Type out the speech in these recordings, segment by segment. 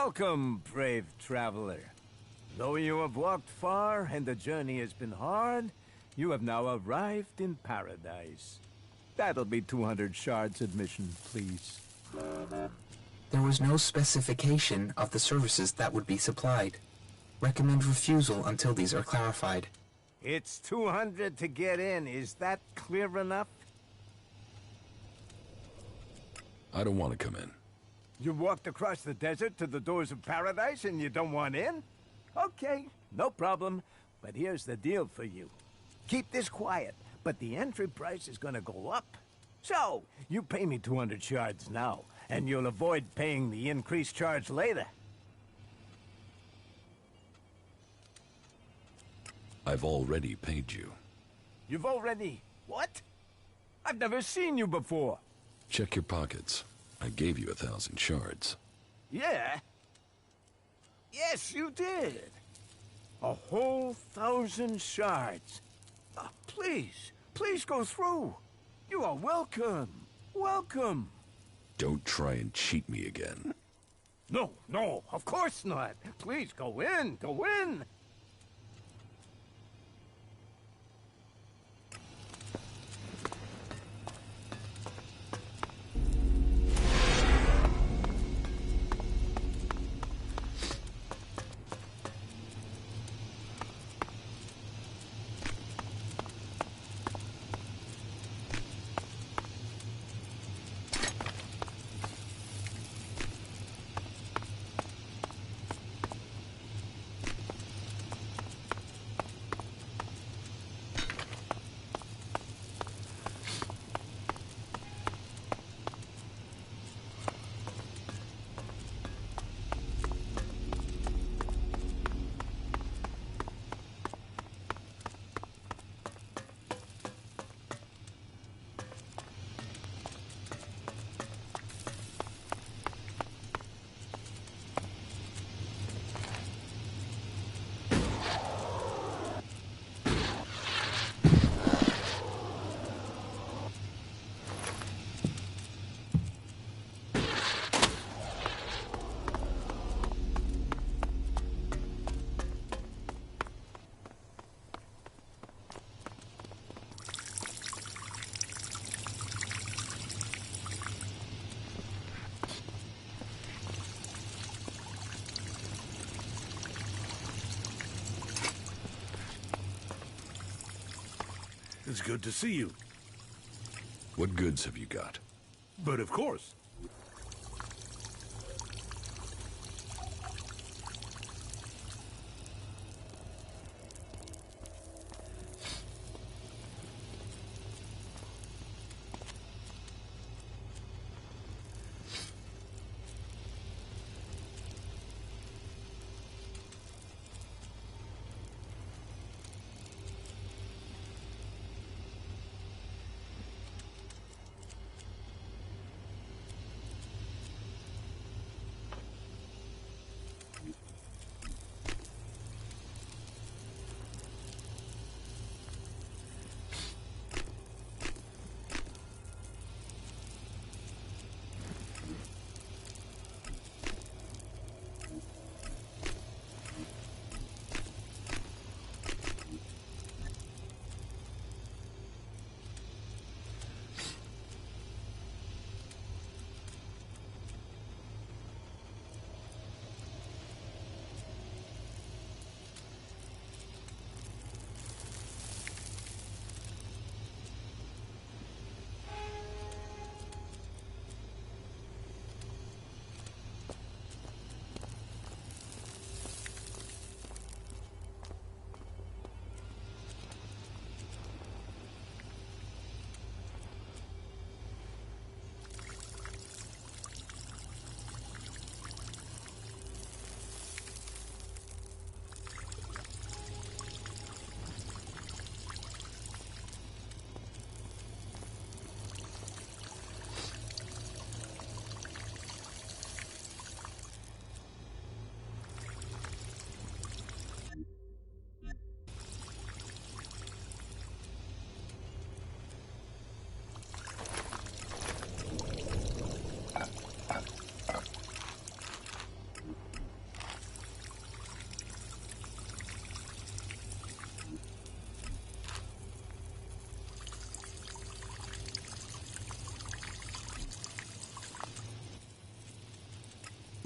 Welcome, brave traveler. Though you have walked far and the journey has been hard, you have now arrived in paradise. That'll be 200 shards admission, please. There was no specification of the services that would be supplied. Recommend refusal until these are clarified. It's 200 to get in. Is that clear enough? I don't want to come in. You walked across the desert to the doors of paradise and you don't want in? Okay, no problem. But here's the deal for you. Keep this quiet, but the entry price is gonna go up. So, you pay me 200 shards now, and you'll avoid paying the increased charge later. I've already paid you. You've already... what? I've never seen you before. Check your pockets. I gave you 1,000 shards. Yeah? Yes, you did. A whole 1,000 shards. Please, please go through. You are welcome. Welcome. Don't try and cheat me again. No, no, of course not. Please go in, go in. It's good to see you. What goods have you got? But of course.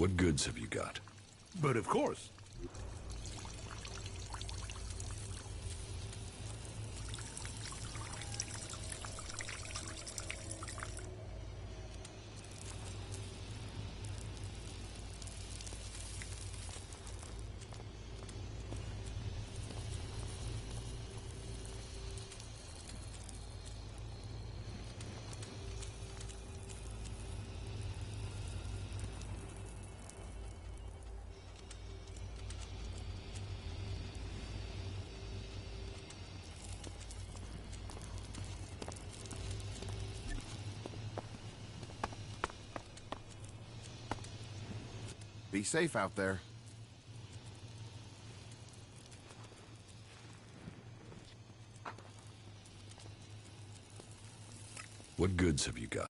What goods have you got? But of course. Be safe out there. What goods have you got?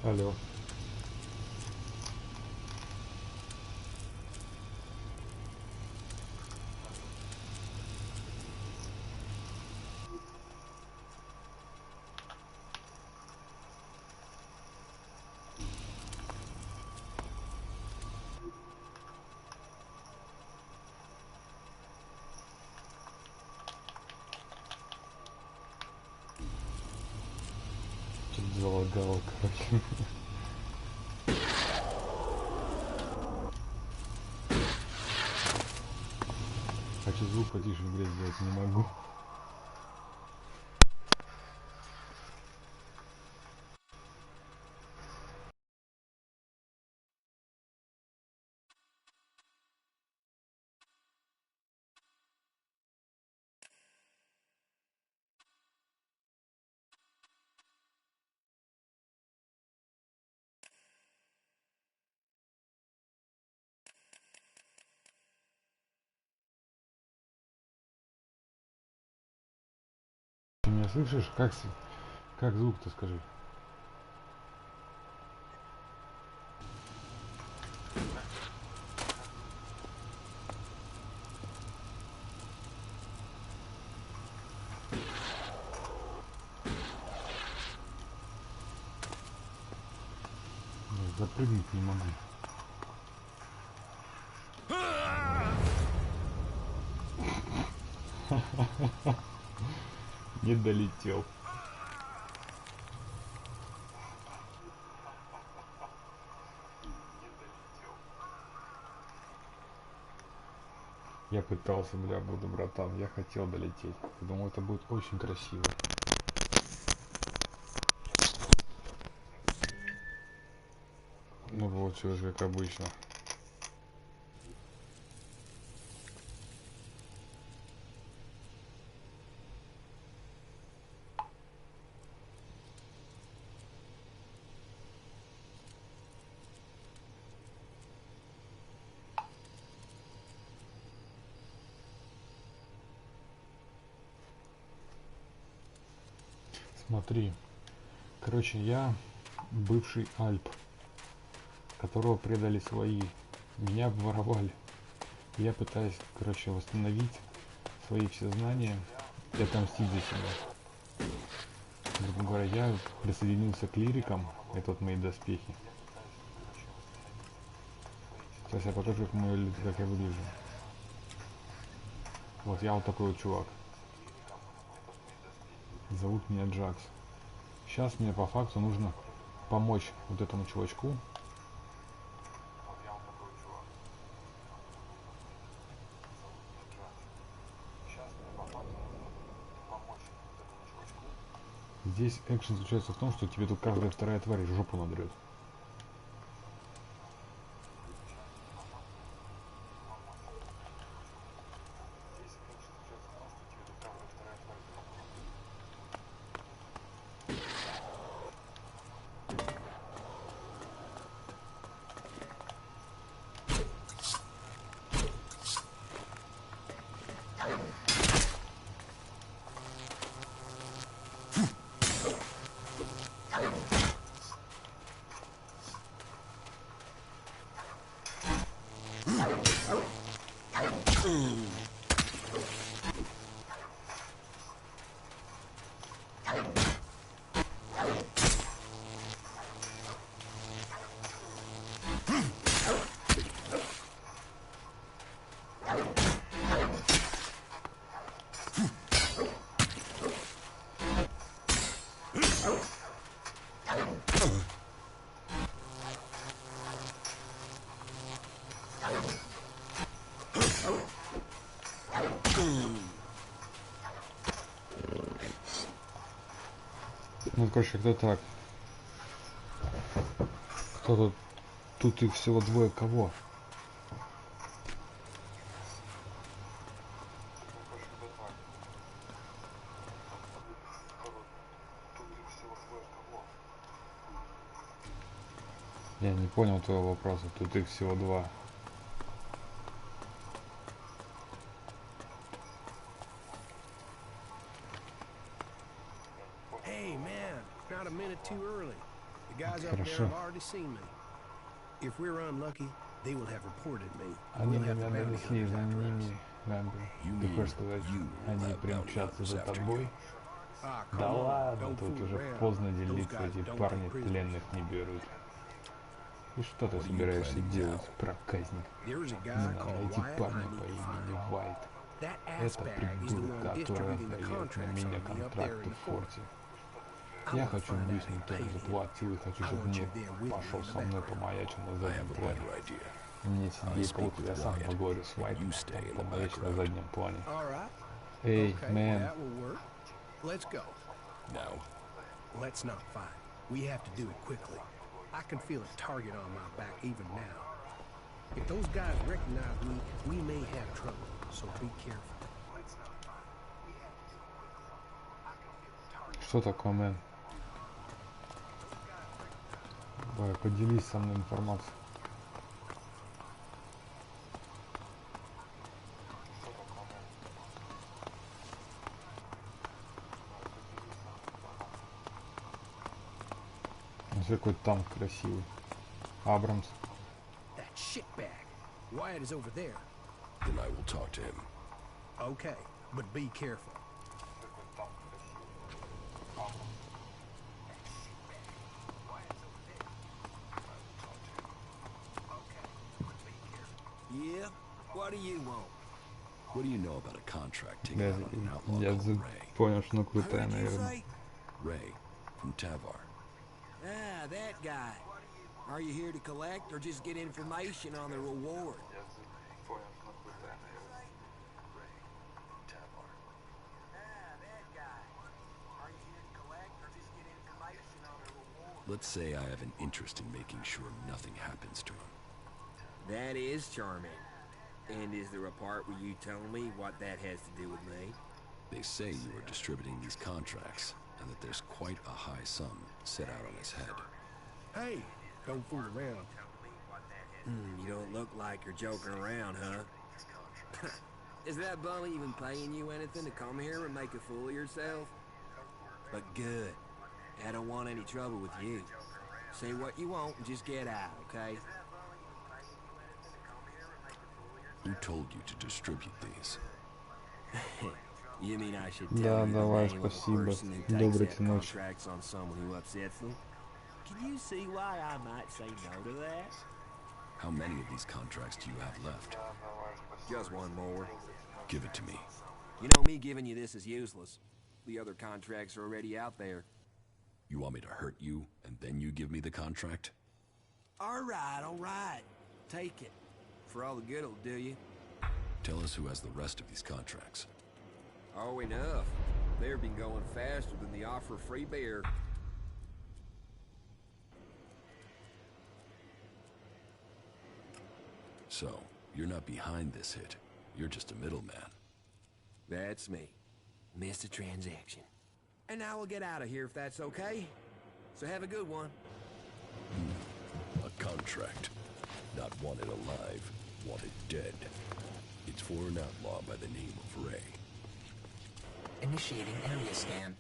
Алло. Что-то залагало, короче. потише играть сделать не могу. Ты меня слышишь? Как звук-то, скажи? Запрыгнуть не могу. Не долетел. Я пытался, бля, буду, братан. Я хотел долететь. Думал, это будет очень красиво. Ну вот, все же как обычно. Смотри, короче, я бывший Альп, которого предали свои, меня обворовали. Я пытаюсь, короче, восстановить свои все знания и отомстить за себя. Грубо говоря, я присоединился к лирикам, это вот мои доспехи. Сейчас я покажу, как я выгляжу. Вот я вот такой вот чувак. Зовут меня Джакс. Сейчас мне по факту нужно помочь вот этому чувачку. Здесь экшен заключается в том, что тебе тут каждая вторая тварь жопу надрет. Ну, короче, кто так? Кто тут? Тут их всего двое. Кого? Я не понял твоего вопроса. Тут их всего два. Хорошо. Они меня донесли, за ними, ты хочешь сказать, они примчатся за тобой? Да ладно, тут уже поздно делиться, эти парни тленных не берут. И что ты собираешься делать, проказник? Не надо найти парня по имени Вайт. Это придурок, который дает на меня контракты в форте. Я хочу выяснить, кто заплатил, и хочу, чтобы мне пошел со мной помаячил на заднем плане. Мне сидеть тут, я сам поговорю с Уайтом, помолчь на заднем плане. Эй, man. Let's go. Now, Let's not fight. We have to do it quickly. I can feel a target on my back even now. If those guys recognize me, we may have trouble, so be careful. Что такое, man? Давай, поделись со мной информацией. Какой танк красивый. Абрамс. That shitbag. Wyatt is over there. then I will talk to him. Okay, but be careful. Yeah? What do you want? What do you know about a contract taken out on an outlaw called Ray? Понял, что ну крутая, Who'd you наверное. say? Ray, from Tavar. Ah, that guy. Are you here to collect or just get information on the reward? Let's say I have an interest in making sure nothing happens to him. That is charming. And is there a part where you tell me what that has to do with me? They say you are distributing these contracts, and that there's quite a high sum set out on his head. Hey, don't fool around. You don't look like you're joking around, huh? Is that bum even paying you anything to come here and make a fool of yourself? But good. I don't want any trouble with you. Say what you want and just get out, okay? Who told you to distribute these? You mean I should Да, tell you давай, the name of the спасибо. person who takes Доброй that ночи. contracts on someone who upsets them? Can you see why I might say no to that? How many of these contracts do you have left? Just one more. Give it to me. You know me giving you this is useless. The other contracts are already out there. You want me to hurt you, and then you give me the contract? All right. Take it. For all the good it'll do you. Tell us who has the rest of these contracts. Oh, enough. They've been going faster than the offer of free beer. So, you're not behind this hit. You're just a middleman. That's me. Missed a transaction. And now we'll get out of here if that's okay. So have a good one. A contract. Not wanted alive, wanted dead. It's for an outlaw by the name of Ray. Initiating area scan.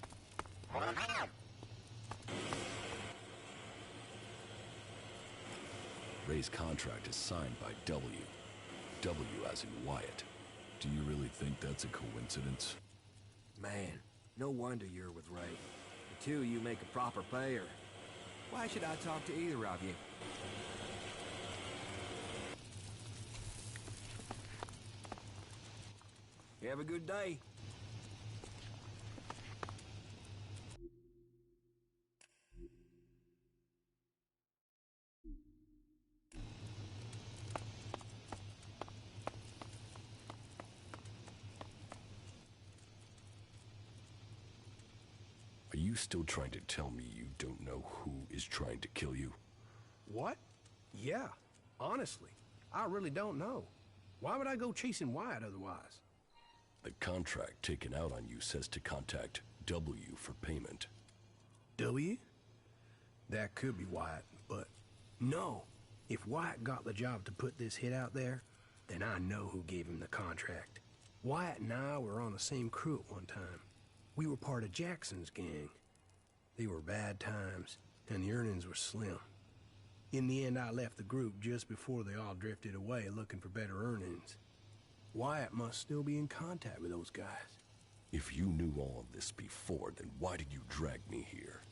Ray's contract is signed by W. W as in Wyatt. Do you really think that's a coincidence? Man, no wonder you're with Ray. The two of you make a proper pair. Why should I talk to either of you? Have a good day. Are you still trying to tell me you don't know who is trying to kill you? What? Yeah, honestly, I really don't know. Why would I go chasing Wyatt otherwise? The contract taken out on you says to contact W for payment. W? That could be Wyatt, but no. If Wyatt got the job to put this hit out there, then I know who gave him the contract. Wyatt and I were on the same crew at one time. We were part of Jackson's gang. They were bad times, and the earnings were slim. In the end, I left the group just before they all drifted away looking for better earnings. Wyatt must still be in contact with those guys. If you knew all of this before, then why did you drag me here?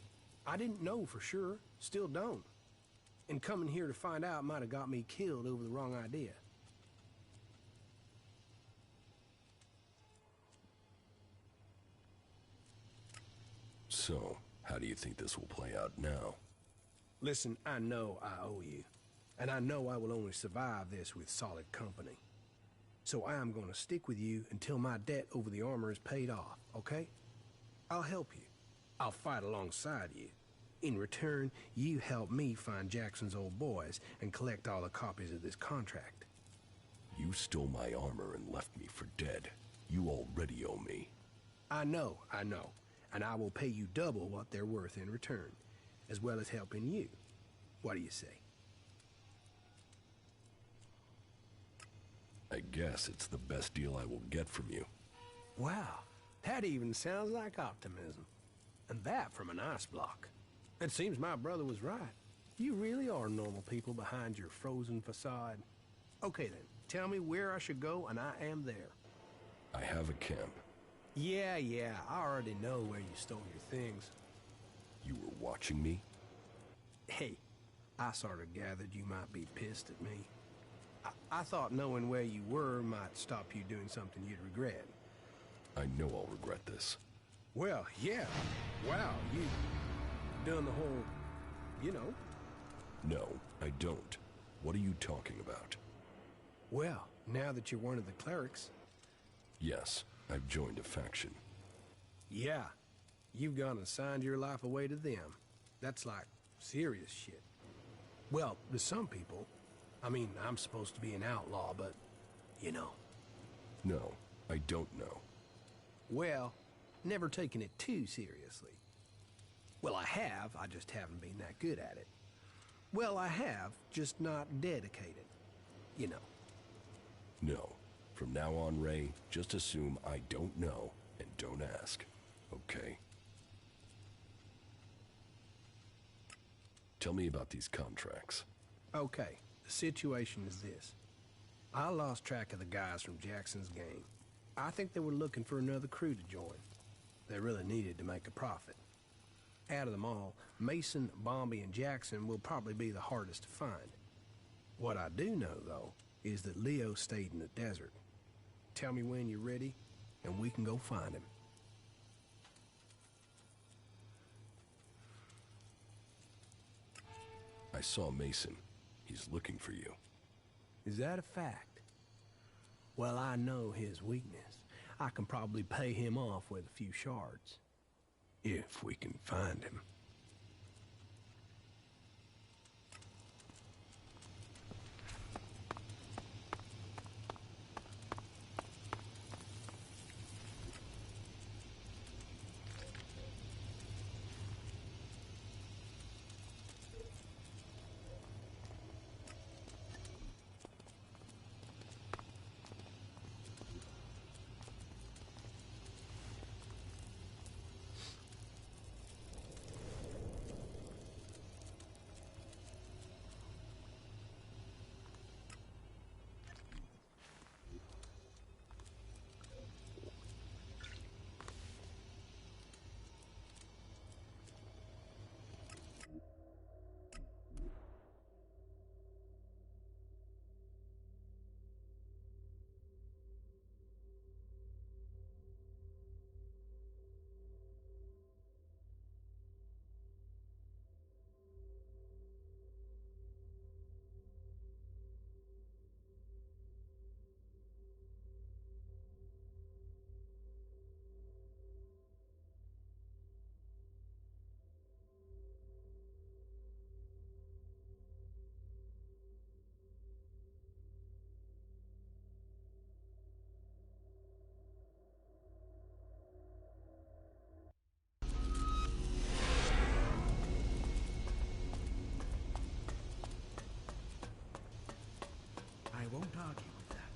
I didn't know for sure, still don't. And coming here to find out might have got me killed over the wrong idea. So, how do you think this will play out now? Listen, I know I owe you. And I know I will only survive this with solid company. So I am going to stick with you until my debt over the armor is paid off, okay? I'll help you. I'll fight alongside you. In return, you help me find Jackson's old boys and collect all the copies of this contract. You stole my armor and left me for dead. You already owe me. I know. And I will pay you double what they're worth in return, as well as helping you. What do you say? I guess it's the best deal I will get from you. Wow, that even sounds like optimism. And that from an ice block. It seems my brother was right. You really are normal people behind your frozen facade. Okay then, tell me where I should go and I am there. I have a camp. Yeah, I already know where you stole your things. You were watching me? Hey, I sort of gathered you might be pissed at me. I thought knowing where you were might stop you doing something you'd regret. I know I'll regret this. Well, yeah. Wow, you done the whole, you know. No, I don't. What are you talking about? Well, now that you're one of the clerics. Yes, I've joined a faction. Yeah, you've gone and signed your life away to them. That's like serious shit. Well, to some people, I mean, I'm supposed to be an outlaw, but, you know. No, I don't know. Well, never taken it too seriously. Well, I just haven't been that good at it. Well, I have, just not dedicated. You know. No. From now on, Ray, just assume I don't know and don't ask. Okay? Tell me about these contracts. Okay. The situation is this. I lost track of the guys from Jackson's gang. I think they were looking for another crew to join. They really needed to make a profit. Out of them all, Mason, Bombi, and Jackson will probably be the hardest to find. What I do know, though, is that Leo stayed in the desert. Tell me when you're ready, and we can go find him. I saw Mason. He's looking for you. Is that a fact? Well, I know his weakness. I can probably pay him off with a few shards. If we can find him. I won't argue with that.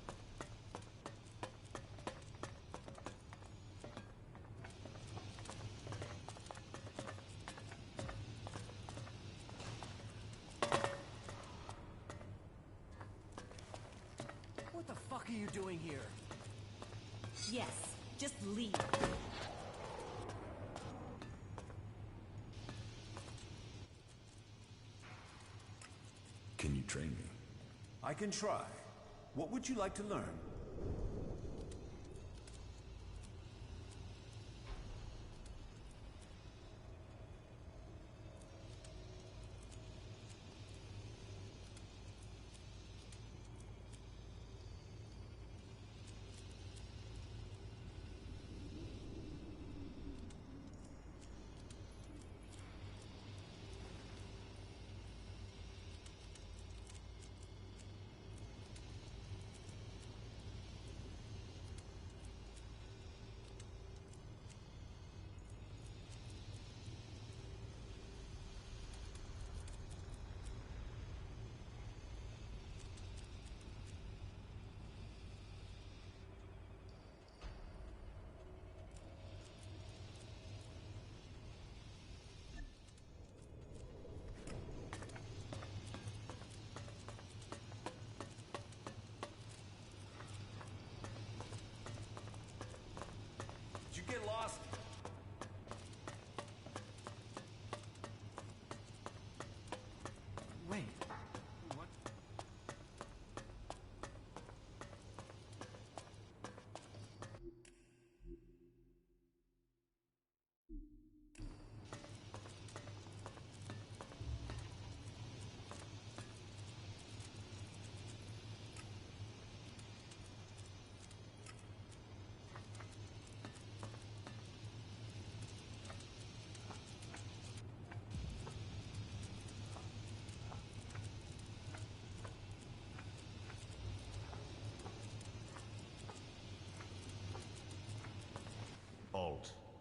What the fuck are you doing here? Yes, just leave. Can you train me? I can try. What would you like to learn?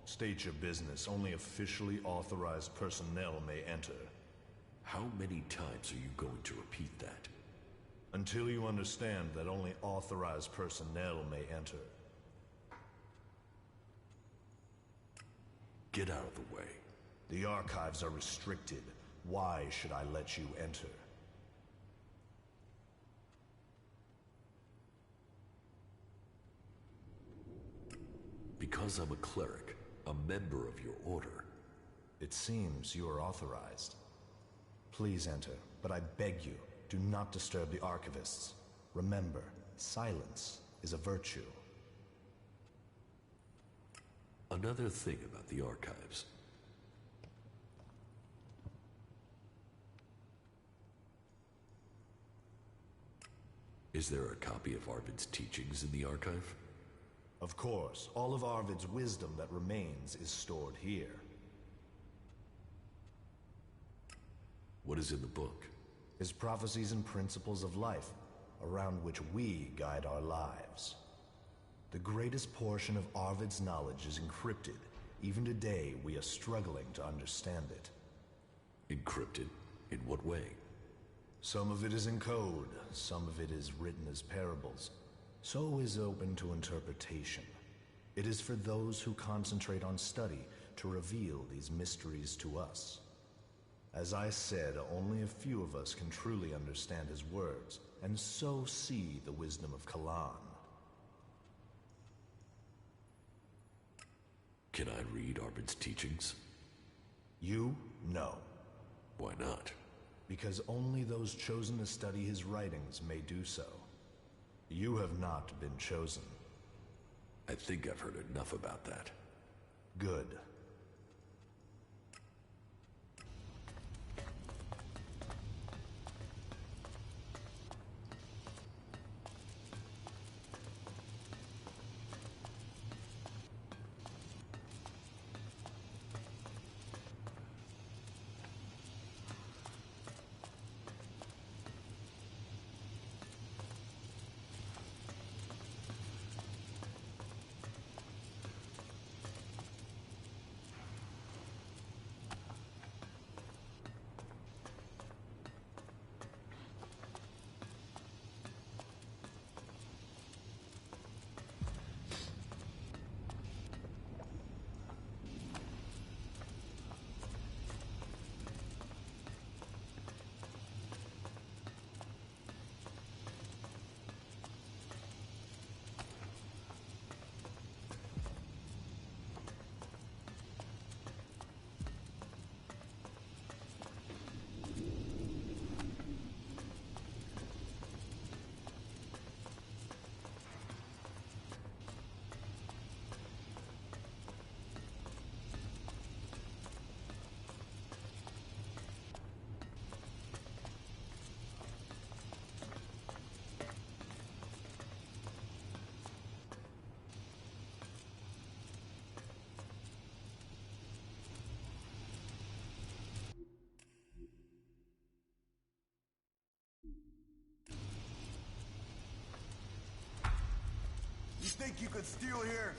State your business. Only officially authorized personnel may enter. How many times are you going to repeat that? Until you understand that only authorized personnel may enter. Get out of the way. The archives are restricted. Why should I let you enter? Because I'm a cleric, a member of your order. It seems you are authorized. Please enter, but I beg you, do not disturb the archivists. Remember, silence is a virtue. Another thing about the archives. Is there a copy of Arvid's teachings in the archive? Of course, all of Arvid's wisdom that remains is stored here. What is in the book? His prophecies and principles of life, around which we guide our lives. The greatest portion of Arvid's knowledge is encrypted. Even today, we are struggling to understand it. Encrypted? In what way? Some of it is in code, some of it is written as parables. So is open to interpretation. It is for those who concentrate on study to reveal these mysteries to us. As I said, only a few of us can truly understand his words, and so see the wisdom of Kalan. Can I read Arvid's teachings? You? No. Why not? Because only those chosen to study his writings may do so. You have not been chosen. I think I've heard enough about that. Good. You think you could steal here?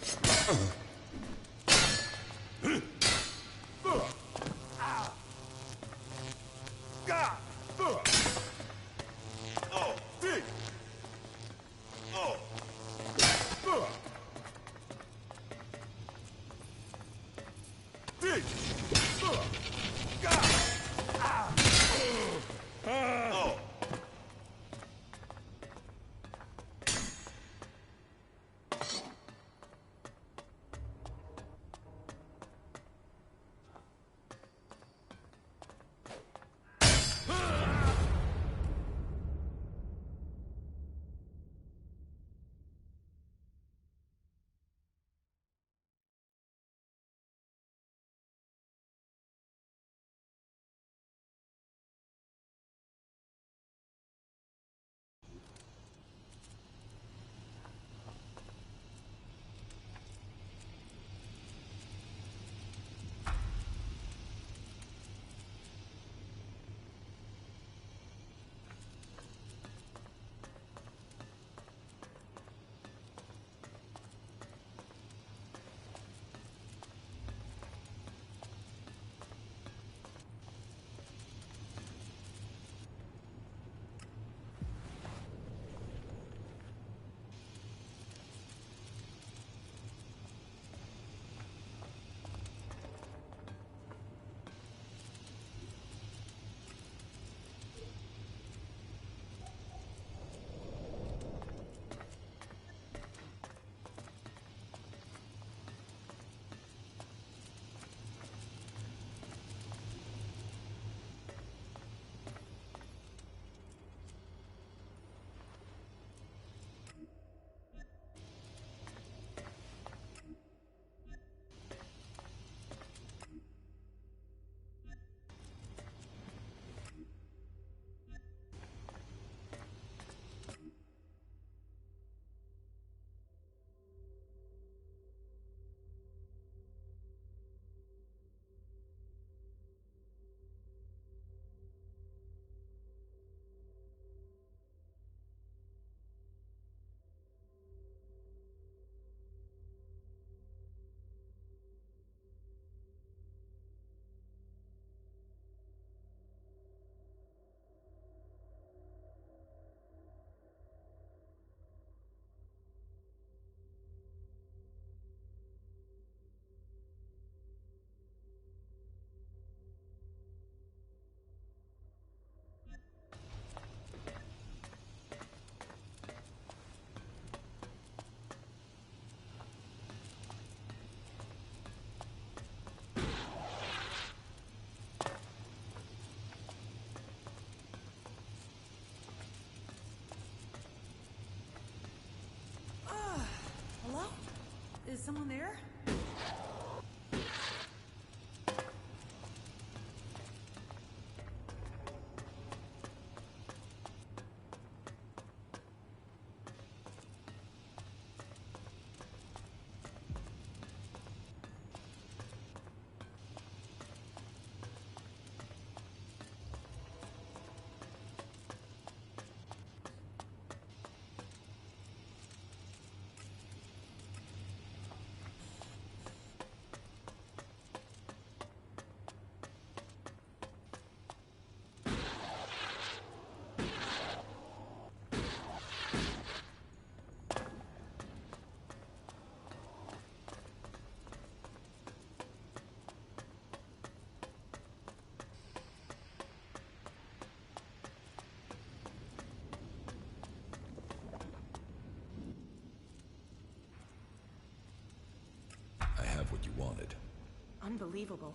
Unbelievable.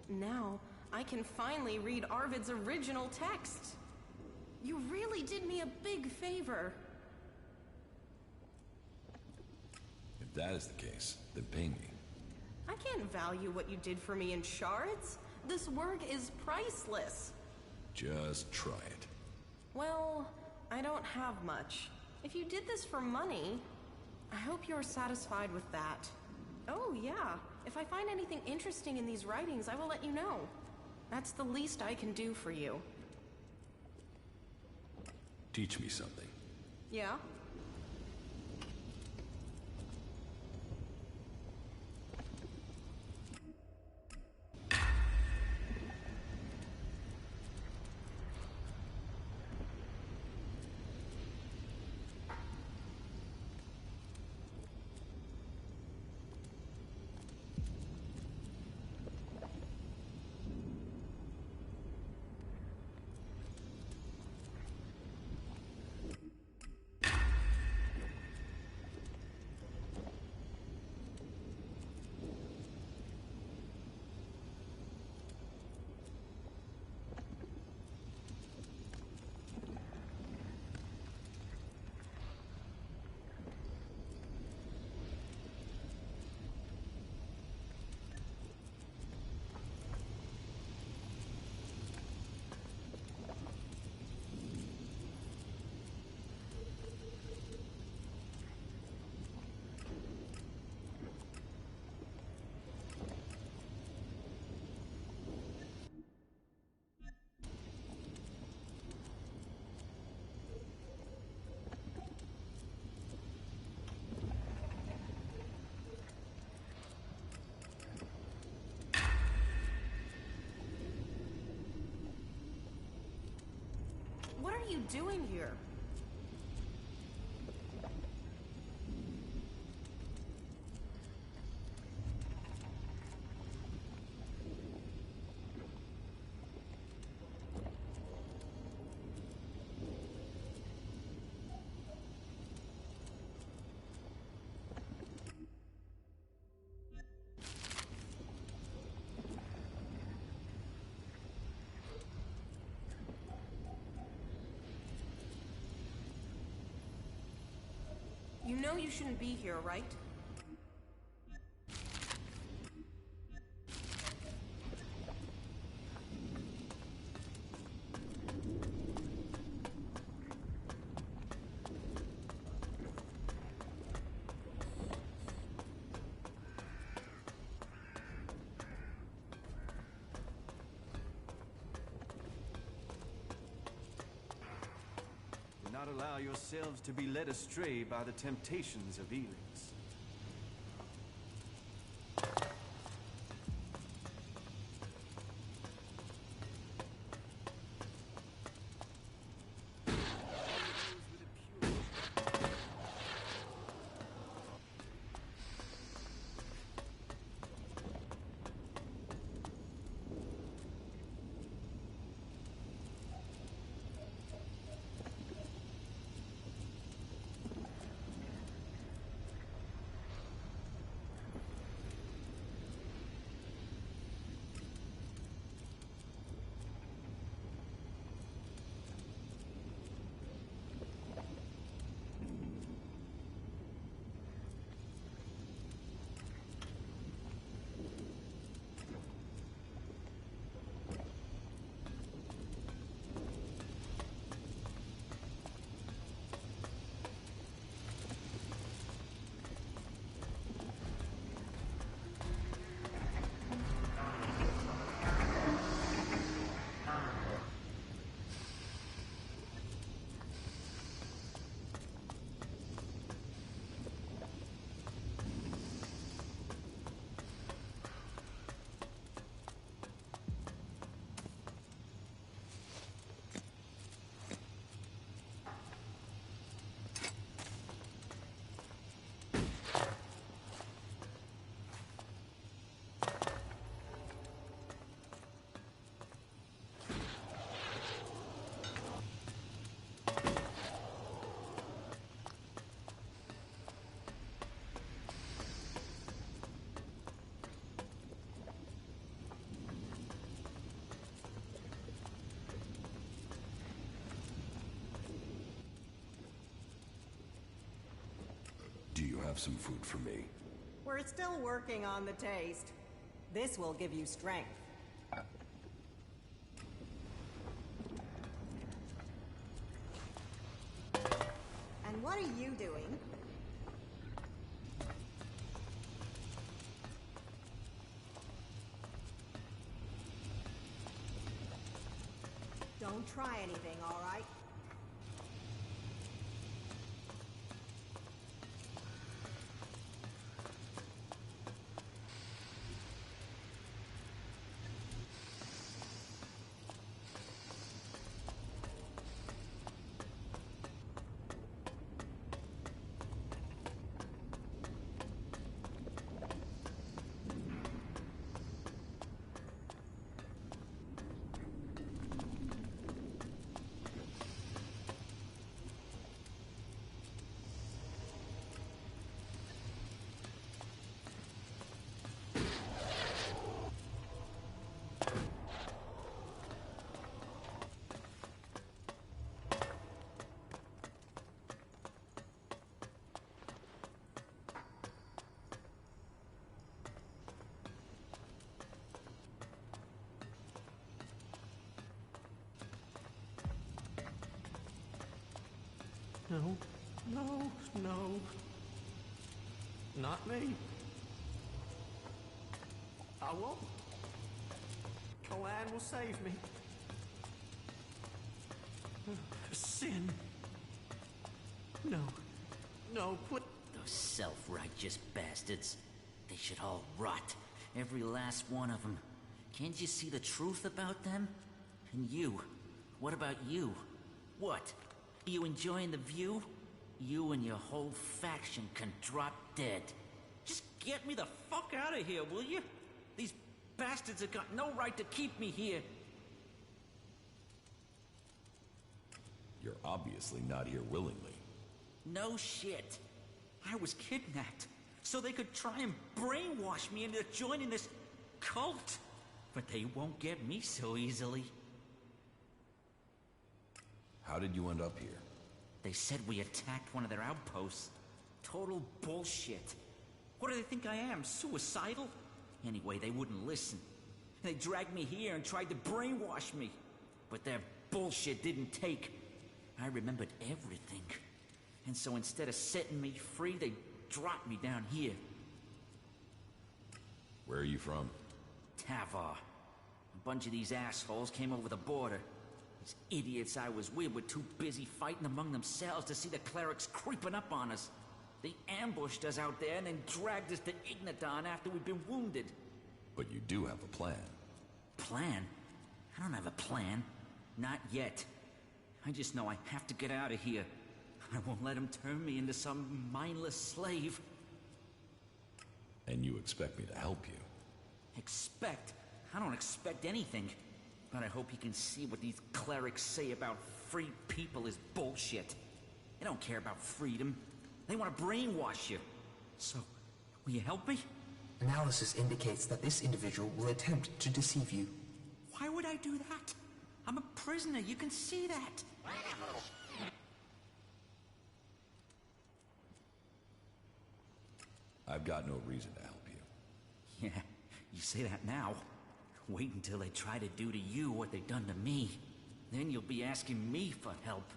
Now, I can finally read Arvid's original text. You really did me a big favor. If that is the case, then pay me. I can't value what you did for me in shards. This work is priceless. Just try it. Well, I don't have much. If you did this for money, I hope you're satisfied with that. Oh, yeah. If I find anything interesting in these writings, I will let you know. That's the least I can do for you. Teach me something. Yeah? What are you doing here? You know you shouldn't be here, right? Not allow yourselves to be led astray by the temptations of ELEX. have some food for me? We're still working on the taste. This will give you strength. And what are you doing? Don't try anything, all right? No, no, no. Not me. I won't. Koan will save me. Sin. No. No, put... Those self-righteous bastards. They should all rot. Every last one of them. Can't you see the truth about them? And you. What about you? What? You enjoying the view? You and your whole faction can drop dead. Just get me the fuck out of here, will you? These bastards have got no right to keep me here. You're obviously not here willingly. No shit. I was kidnapped, so they could try and brainwash me into joining this cult. But they won't get me so easily. How did you end up here? They said we attacked one of their outposts. Total bullshit. What do they think I am, suicidal? Anyway, they wouldn't listen. They dragged me here and tried to brainwash me. But their bullshit didn't take. I remembered everything. And so instead of setting me free, they dropped me down here. Where are you from? Tavar. A bunch of these assholes came over the border. These idiots I was with were too busy fighting among themselves to see the clerics creeping up on us. They ambushed us out there and then dragged us to Igniton after we'd been wounded. But you do have a plan. Plan? I don't have a plan. Not yet. I just know I have to get out of here. I won't let them turn me into some mindless slave. And you expect me to help you? Expect? I don't expect anything. But I hope you can see what these clerics say about free people is bullshit. They don't care about freedom. They want to brainwash you. So, will you help me? Analysis indicates that this individual will attempt to deceive you. Why would I do that? I'm a prisoner. You can see that. I've got no reason to help you. Yeah, you say that now. Wait until they try to do to you what they've done to me. Then you'll be asking me for help.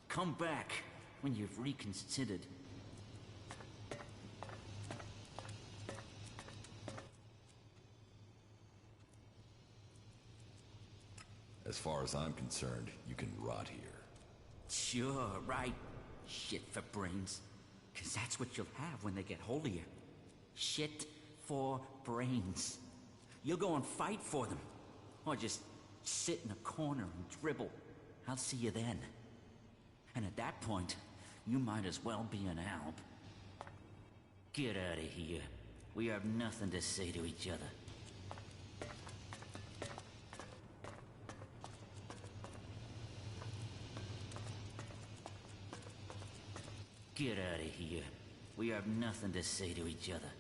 Come back when you've reconsidered. As far as I'm concerned, you can rot here. Sure, right. Shit for brains. 'Cause that's what you'll have when they get hold of you. Shit for brains. You'll go and fight for them. Or just sit in a corner and dribble. I'll see you then. And at that point, you might as well be an alb. Get out of here. We have nothing to say to each other. Get out of here. We have nothing to say to each other.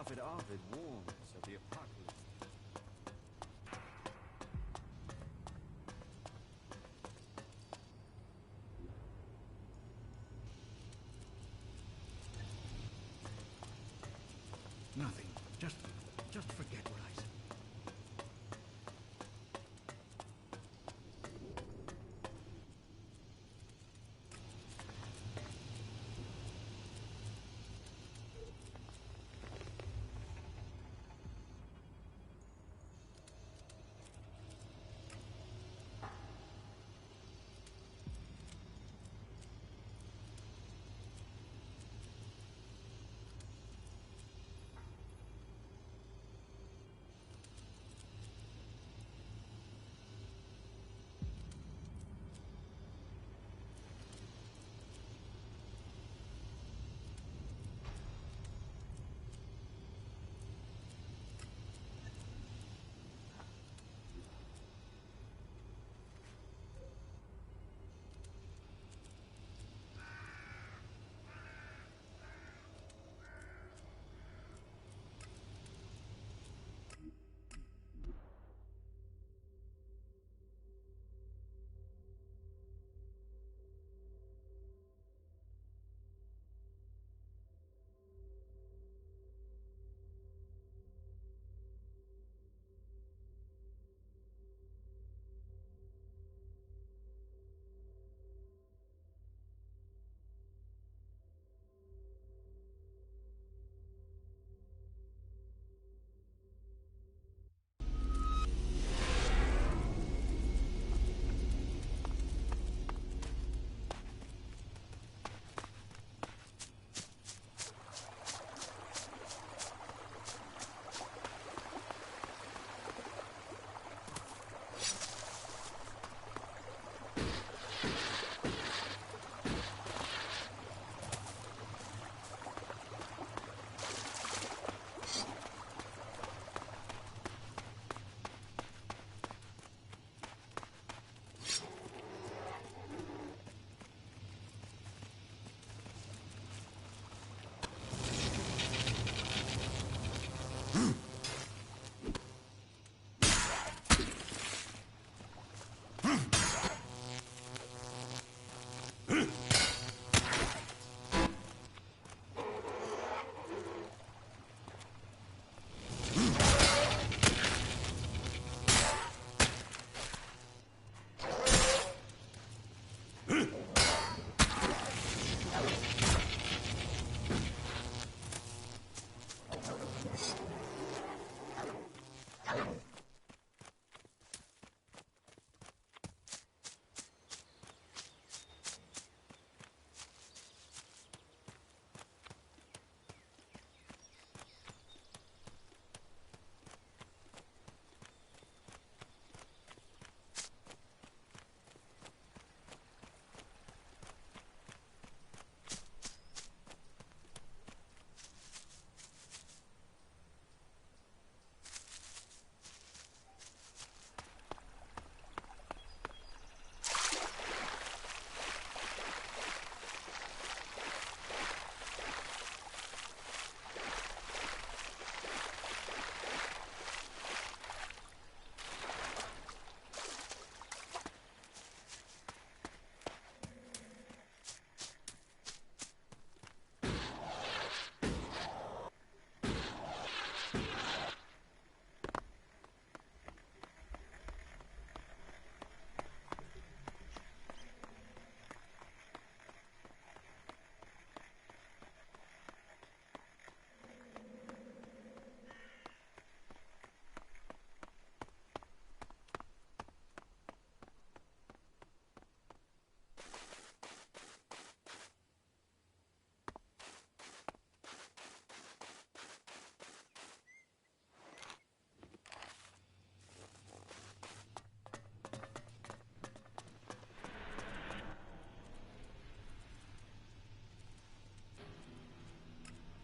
prophet Ovid warns of the apocalypse. Nothing. Just forget what I said.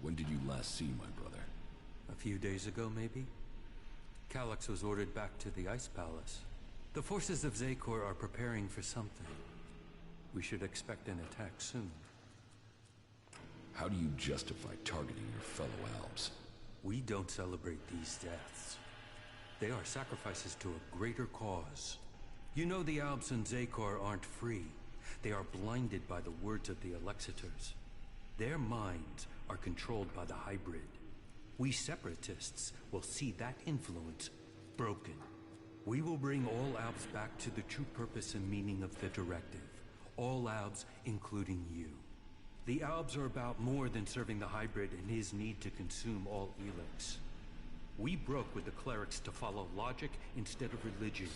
When did you last see my brother? A few days ago, maybe? Calyx was ordered back to the Ice Palace. The forces of Zakor are preparing for something. We should expect an attack soon. How do you justify targeting your fellow Alps? We don't celebrate these deaths. They are sacrifices to a greater cause. You know the Albs and Zakor aren't free. They are blinded by the words of the Alexiters. Their minds are controlled by the hybrid. We separatists will see that influence broken. We will bring all Albs back to the true purpose and meaning of the directive. All Albs, including you. The Albs are about more than serving the hybrid and his need to consume all ELEX. We broke with the clerics to follow logic instead of religion,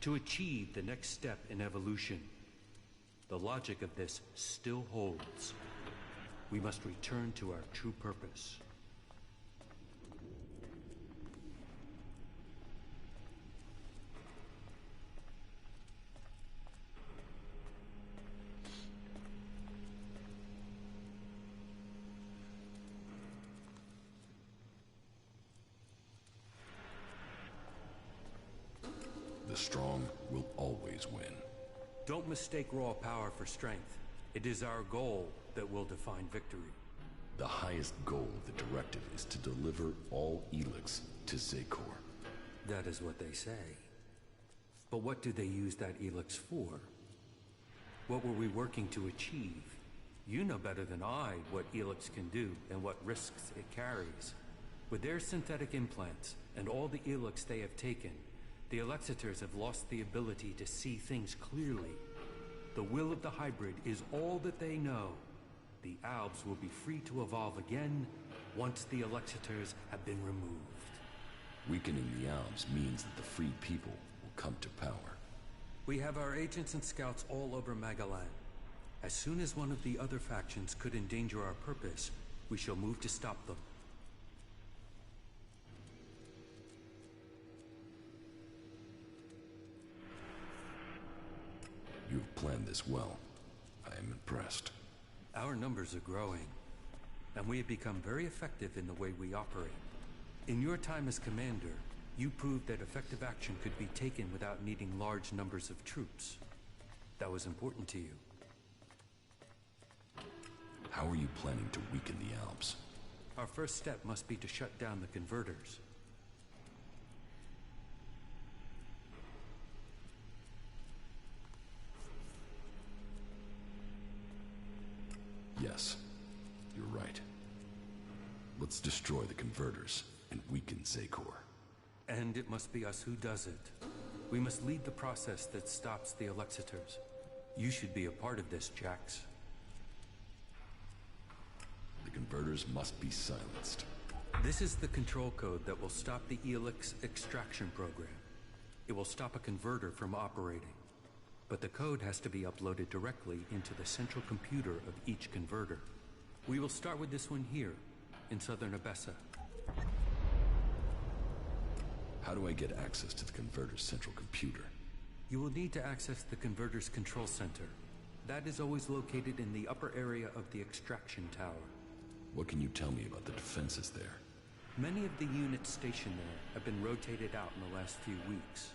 to achieve the next step in evolution. The logic of this still holds. We must return to our true purpose. The strong will always win. Don't mistake raw power for strength. It is our goal that will define victory. The highest goal of the directive is to deliver all ELEX to Zakor. That is what they say. But what do they use that ELEX for? What were we working to achieve? You know better than I what ELEX can do and what risks it carries. With their synthetic implants and all the ELEX they have taken, the Alexiters have lost the ability to see things clearly. The will of the hybrid is all that they know. The Albs will be free to evolve again once the Alexiters have been removed. Weakening the Albs means that the freed people will come to power. We have our agents and scouts all over Magalan. As soon as one of the other factions could endanger our purpose, we shall move to stop them. You've planned this well. I am impressed. Our numbers are growing, and we have become very effective in the way we operate. In your time as commander, you proved that effective action could be taken without needing large numbers of troops. That was important to you. How are you planning to weaken the Albs? Our first step must be to shut down the converters. Yes, you're right. Let's destroy the converters and weaken Zakor. And it must be us who does it. We must lead the process that stops the Alexiters. You should be a part of this, Jax. The converters must be silenced. This is the control code that will stop the ELEX extraction program. It will stop a converter from operating. But the code has to be uploaded directly into the central computer of each converter. We will start with this one here, in southern Abessa. How do I get access to the converter's central computer? You will need to access the converter's control center. That is always located in the upper area of the extraction tower. What can you tell me about the defenses there? Many of the units stationed there have been rotated out in the last few weeks.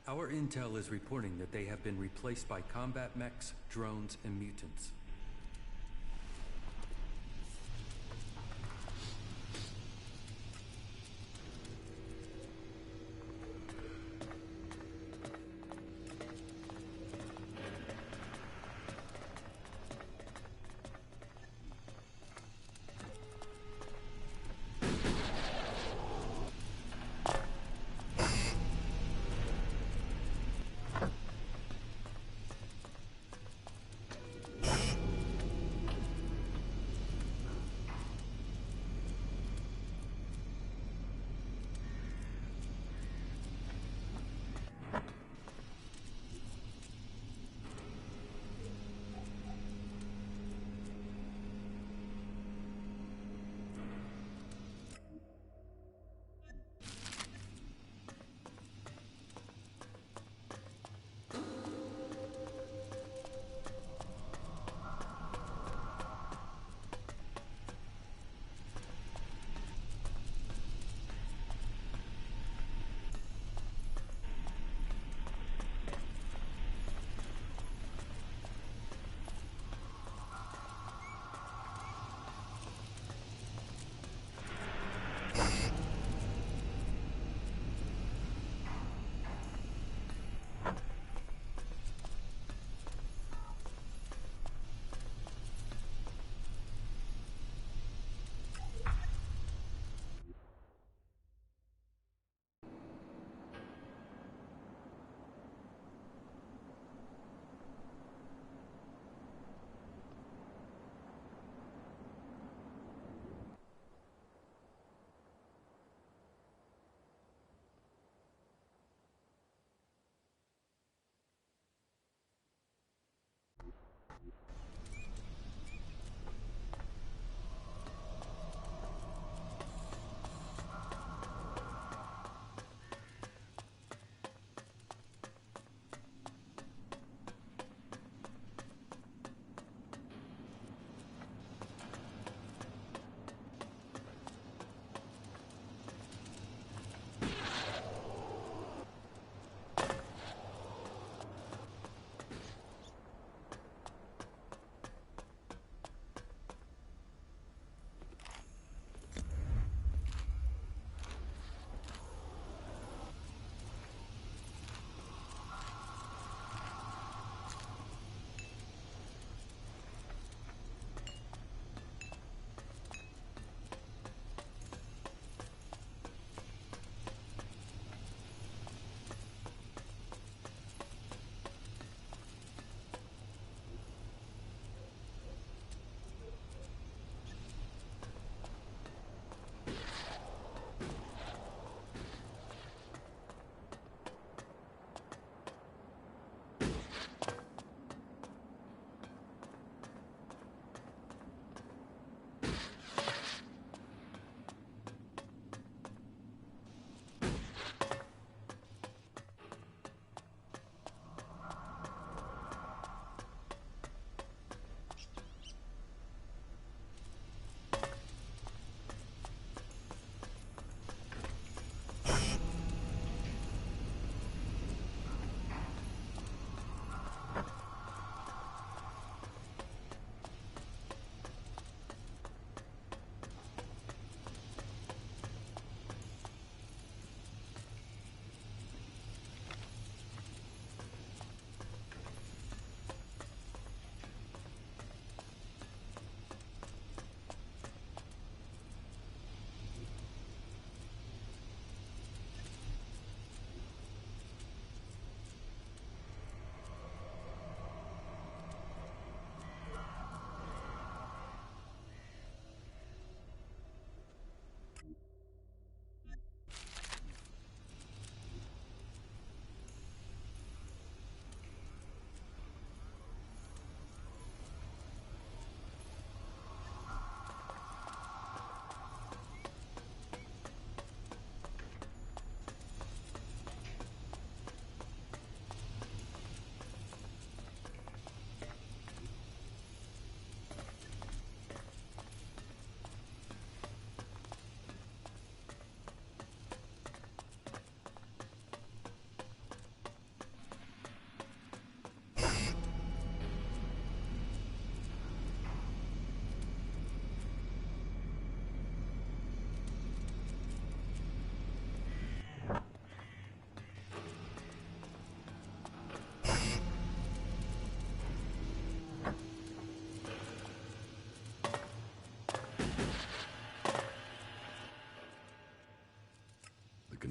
Our intel is reporting that they have been replaced by combat mechs, drones, and mutants.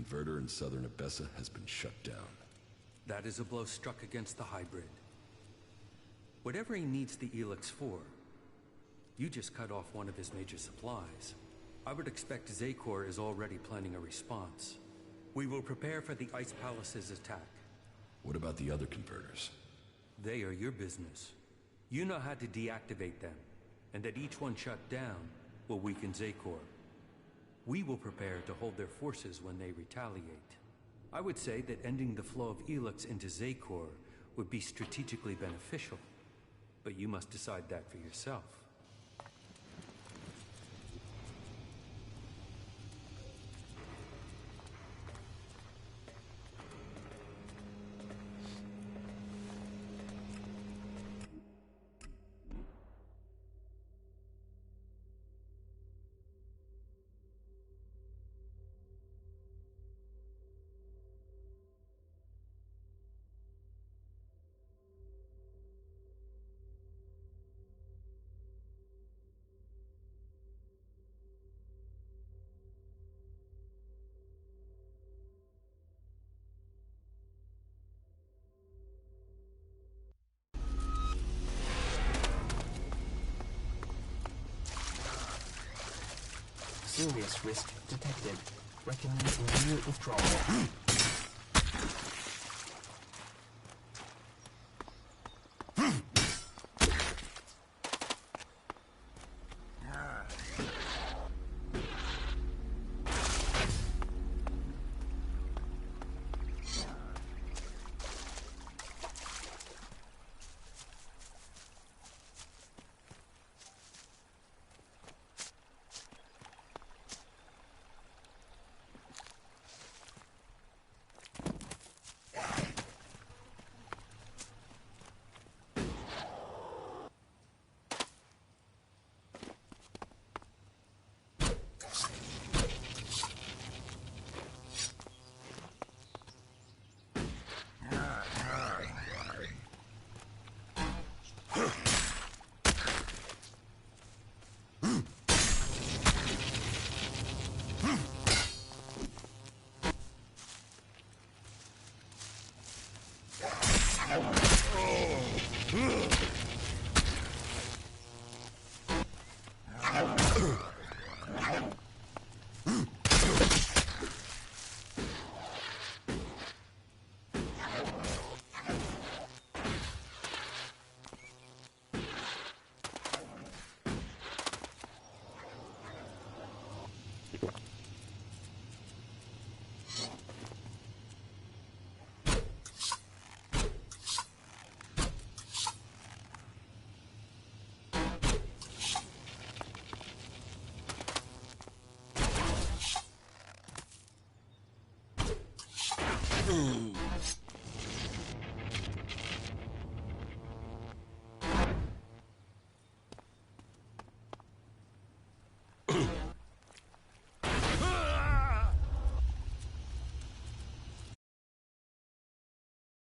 converter in southern Abessa has been shut down. That is a blow struck against the hybrid. Whatever he needs the ELEX for, you just cut off one of his major supplies. I would expect Zakor is already planning a response. We will prepare for the Ice Palace's attack. What about the other converters? They are your business. You know how to deactivate them, and that each one shut down will weaken Zakor. We will prepare to hold their forces when they retaliate. I would say that ending the flow of ELEX into Zakor would be strategically beneficial, but you must decide that for yourself. Serious risk detected. Recommend immediate withdrawal.